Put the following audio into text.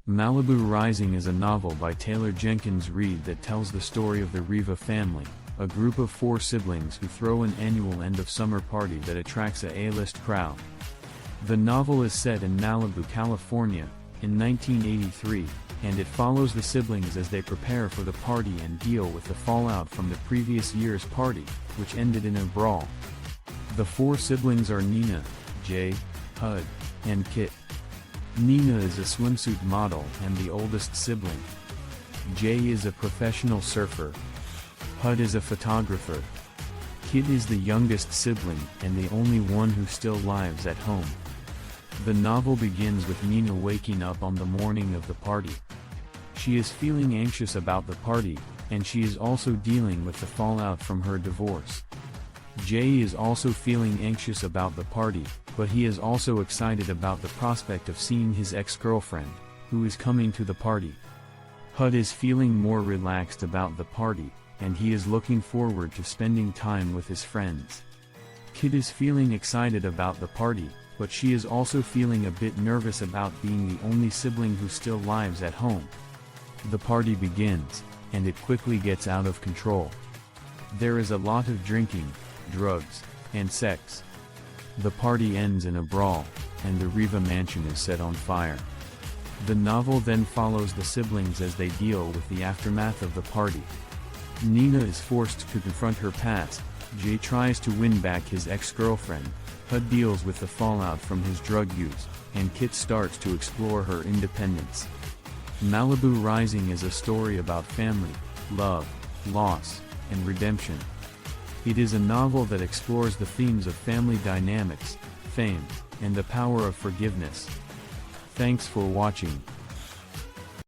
Malibu Rising is a novel by Taylor Jenkins Reid that tells the story of the Riva family, a group of 4 siblings who throw an annual end-of-summer party that attracts a A-list crowd. The novel is set in Malibu, California, in 1983, and it follows the siblings as they prepare for the party and deal with the fallout from the previous year's party, which ended in a brawl. The 4 siblings are Nina, Jay, Hud, and Kit. Nina is a swimsuit model and the oldest sibling. Jay is a professional surfer. Hud is a photographer. Kit is the youngest sibling and the only one who still lives at home. The novel begins with Nina waking up on the morning of the party. She is feeling anxious about the party, and she is also dealing with the fallout from her divorce. Jay is also feeling anxious about the party, but he is also excited about the prospect of seeing his ex-girlfriend, who is coming to the party. Hud is feeling more relaxed about the party, and he is looking forward to spending time with his friends. Kit is feeling excited about the party, but she is also feeling a bit nervous about being the only sibling who still lives at home. The party begins, and it quickly gets out of control. There is a lot of drinking, drugs, and sex. The party ends in a brawl, and the Riva mansion is set on fire. The novel then follows the siblings as they deal with the aftermath of the party. Nina is forced to confront her past, Jay tries to win back his ex-girlfriend, Hud deals with the fallout from his drug use, and Kit starts to explore her independence. Malibu Rising is a story about family, love, loss, and redemption. It is a novel that explores the themes of family dynamics, fame, and the power of forgiveness. Thanks for watching.